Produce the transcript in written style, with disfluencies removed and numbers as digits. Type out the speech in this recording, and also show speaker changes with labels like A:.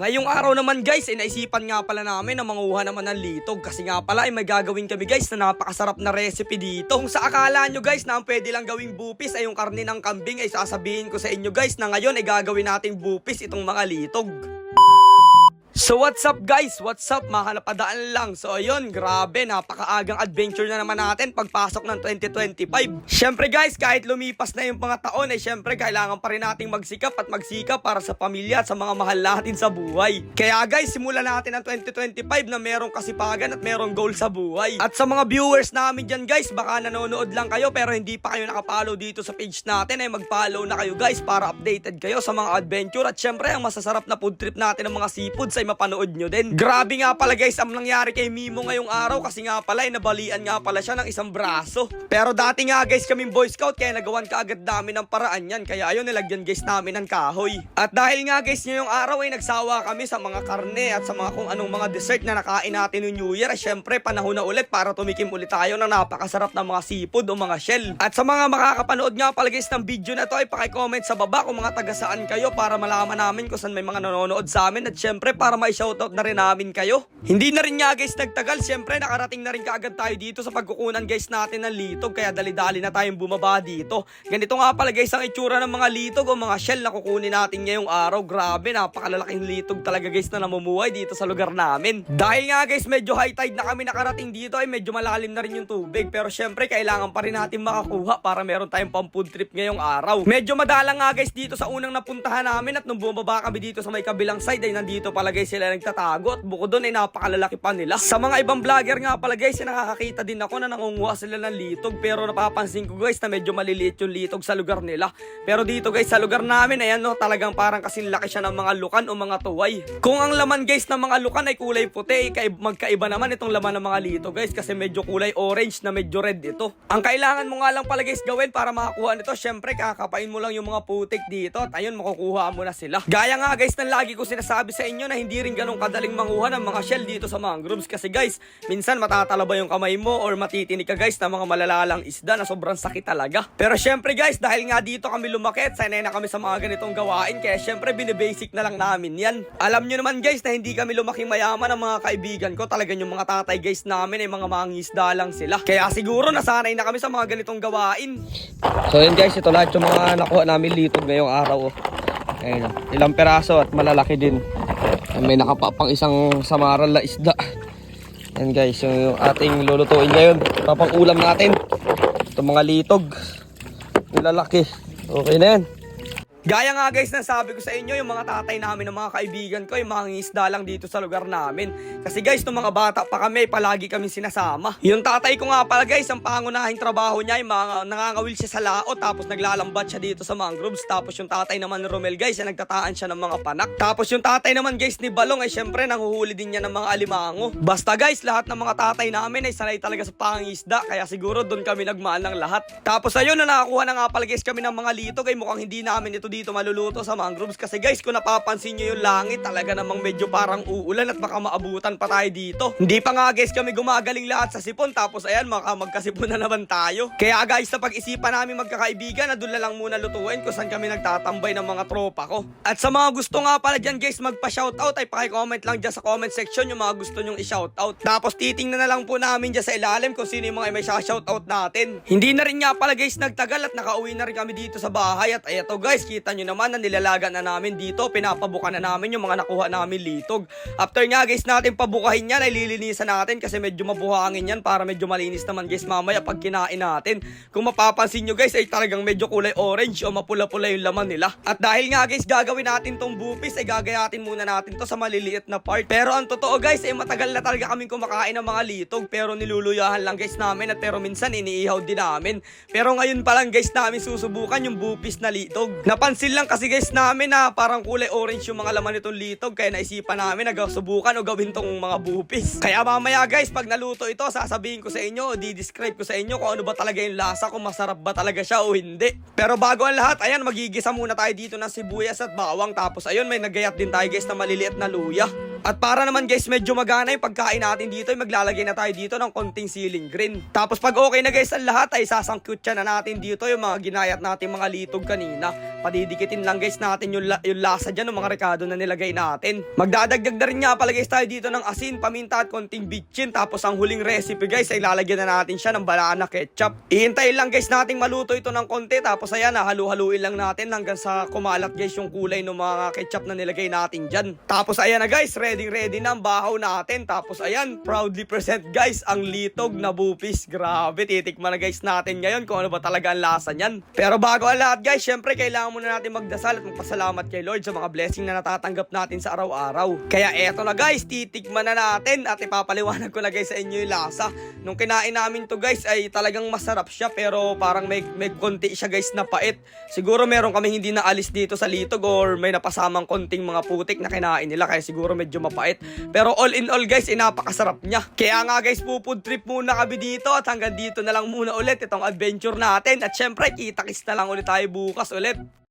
A: Ngayong araw naman guys, naisipan nga pala namin na manguha naman ng litog. Kasi nga pala ay may gagawin kami guys na napakasarap na recipe dito. Kung sa akala nyo guys na ang pwede lang gawing bupis ay yung karne ng kambing, ay sasabihin ko sa inyo guys na ngayon ay gagawin nating bupis itong mga litog. So what's up guys? What's up? Mahanapadaan lang. So ayun, grabe, napakaagang adventure na naman natin pagpasok ng 2025. Syempre guys, kahit lumipas na yung mga taon, ay syempre kailangan pa rin nating magsikap at magsikap para sa pamilya at sa mga mahal natin sa buhay. Kaya guys, simulan natin ang 2025 na merong kasipagan at merong goal sa buhay. At sa mga viewers namin dyan guys, baka nanonood lang kayo pero hindi pa kayo nakapollow dito sa page natin, ay mag-follow na kayo guys para updated kayo sa mga adventure. At syempre ang masasarap na food trip natin ng mga seafoods ay mapanood nyo din. Grabe nga pala guys ang nangyari kay Mimo ngayong araw, kasi nga pala ay nabalian nga pala siya ng isang braso. Pero dati nga guys kaming Boy Scout, kaya nagawan kaagad namin ng paraan yan. Kaya ayun, nilagyan guys namin ng kahoy. At dahil nga guys ngayong araw ay nagsawa kami sa mga karne at sa mga kung anong mga dessert na nakain natin ng New Year, syempre panahon na ulit para tumikim ulit tayo ng napakasarap na mga seafood o mga shell. At sa mga makakapanood nga pala guys ng video na to, ay paki-comment sa baba kung mga taga saan kayo para malaman namin kung saan may mga nanonood sa amin. At syempre para may shoutout na rin namin kayo. Hindi na rin nga guys nagtagal, syempre nakarating na rin kaagad tayo dito sa pagkukunan guys natin ng litog, kaya dali-dali na tayong bumaba dito. Ganito nga pala guys ang itsura ng mga litog o mga shell na kukunin natin ngayong araw. Grabe, napakalalaking litog talaga guys na namumuhay dito sa lugar namin. Dahil nga guys medyo high tide na kami nakarating dito, ay medyo malalim na rin yung tubig, pero syempre kailangan pa rin natin makakuha para meron tayong pang food trip ngayong araw. Medyo madalang nga guys dito sa unang napuntahan namin, at nung bumaba kami dito sa may kabilang side ay nandito pala guys sila nagtatago, at bukod doon ay napakalalaki pa nila. Sa mga ibang vlogger nga pala guys, nakakakita din ako na nangunguha sila ng litog, pero napapansin ko guys na medyo maliliit yung litog sa lugar nila. Pero dito guys sa lugar namin, ayan no, talagang parang kasing laki siya ng mga lukan o mga tuway. Kung ang laman guys ng mga lukan ay kulay puti, magkaiba naman itong laman ng mga litog guys, kasi medyo kulay orange na medyo red ito. Ang kailangan mo nga lang pala guys gawin para makakuha nito, syempre kakapain mo lang yung mga putik dito, at ayun, makukuha mo na sila. Gaya nga guys ng lagi ko sinasabi sa inyo na hindi rin ganun kadaling manguha ng mga shell dito sa mangroves, kasi guys minsan matatalaba yung kamay mo or matitinik ka guys na mga malalalang isda na sobrang sakit talaga. Pero syempre guys, dahil nga dito kami lumaki at sanay na kami sa mga ganitong gawain, kaya syempre binibasic na lang namin yan. Alam nyo naman guys na hindi kami lumaki mayaman ng mga kaibigan ko, talagang yung mga tatay guys namin ay mga mangingisda lang sila, kaya siguro nasanay na kami sa mga ganitong gawain. So yun guys, ito lahat yung mga nakuha namin litog ngayong araw. Ayun, ilang peraso at malalaki din. May nakapapang isang samaral na isda. Yan guys, yung ating lulutuin ngayon, papang ulam natin. Ito mga litog, yung lalaki. Okay na yan. Gaya nga guys na sabi ko sa inyo, yung mga tatay namin ng mga kaibigan ko ay mga isda lang dito sa lugar namin. Kasi guys, nung mga bata pa kami, palagi kami sinasama. Yung tatay ko nga pala guys, ang pangunahing trabaho niya ay nangangawil siya sa laot, tapos naglalambat siya dito sa mangroves. Tapos yung tatay naman ni Romel guys, ay nagtataan siya ng mga panak. Tapos yung tatay naman guys ni Balong ay syempre nanghuhuli din niya ng mga alimango. Basta guys, lahat ng mga tatay namin ay sanay talaga sa pangisda, kaya siguro doon kami nagmahal ng lahat. Tapos ayun, na nakakuha na nga pala guys kami ng mga litog, ay mukhang hindi namin ito dito maluluto sa mangroves, kasi guys kung napapansin nyo yung langit, talaga namang medyo parang uulan at baka maabutan pa tayo dito. Hindi pa nga guys kami gumagaling lahat sa sipon, tapos ayan, magkasipon na naman tayo. Kaya guys, sa pag-isipan namin magkakaibigan na doon na lang muna lutuin kung saan kami nagtatambay ng mga tropa ko. At sa mga gusto nga pala dyan guys magpa-shoutout, ay paki-comment lang dyan sa comment section yung mga gusto nyong i-shoutout. Tapos titingnan na lang po namin dyan sa ilalim kung sino yung mga may shoutout natin. Hindi na rin nga pala guys nagtagal at nakauwi na rin kami dito sa bahay. At eto guys, kita nyo naman na nilalaga na namin dito, pinapabuka na namin yung mga nakuha namin litog. After nga guys natin pabukahin yan, ay lilinisan natin kasi medyo mabuhangin yan para medyo malinis naman guys mamaya pag kinain natin. Kung mapapansin nyo guys ay talagang medyo kulay orange o mapula-pula yung laman nila. At dahil nga guys gagawin natin tong bupis, ay gagayatin muna natin to sa maliliit na part. Pero ang totoo guys ay matagal na talaga kaming kumakain ng mga litog, pero niluluyahan lang guys namin, at pero minsan iniihaw din namin. Pero ngayon pa lang guys namin susubukan yung bupis na litog. Napansin lang kasi guys namin na parang kulay orange yung mga laman nitong litog, kaya naisipan namin na subukan o gawin tong mga bupis. Kaya mamaya guys pag naluto ito, sasabihin ko sa inyo o di-describe ko sa inyo kung ano ba talaga yung lasa, kung masarap ba talaga siya o hindi. Pero bago ang lahat, ayan, magigisa muna tayo dito ng sibuyas at bawang. Tapos ayun, may nagayat din tayo guys na maliliit na luya. At para naman guys medyo magana yung pagkain natin dito, ay maglalagay na tayo dito ng konting ceiling green. Tapos pag okay na guys ang lahat, ay sasangkut na natin dito yung mga ginayat natin mga litog kanina. Padidikitin lang guys natin yung lasa dyan ng mga rekado na nilagay natin. Magdadagdag na rin nga pala guys tayo dito ng asin, paminta at konting bitchin. Tapos ang huling recipe guys ay lalagyan na natin siya ng banana ketchup. Ihintayin lang guys nating maluto ito ng konti. Tapos ayan, halu-haluin lang natin hanggang sa kumalat guys yung kulay ng mga ketchup na nilagay natin dyan. Tapos ayan na guys, ready na ang bahaw natin. Tapos ayan, proudly present guys ang litog na bupis. Grabe, titikman na guys natin ngayon kung ano ba talaga ang lasa niyan. Pero bago ang lahat guys, syempre kailangan muna natin magdasal at magpasalamat kay Lord sa mga blessing na natatanggap natin sa araw-araw. Kaya eto na guys, titikman na natin at ipapaliwanag ko na guys sa inyo yung lasa. Nung kinain namin to guys ay talagang masarap siya, pero parang may konti siya guys na pait. Siguro meron kami hindi naalis dito sa litog or may napasamang konting mga putik na kinain nila, kaya siguro medyo mapait. Pero all in all guys, napakasarap niya. Kaya nga guys, food trip muna kami dito at hanggang dito na lang muna ulit itong adventure natin. At syempre, kita-kits na lang ulit tayo bukas ulit.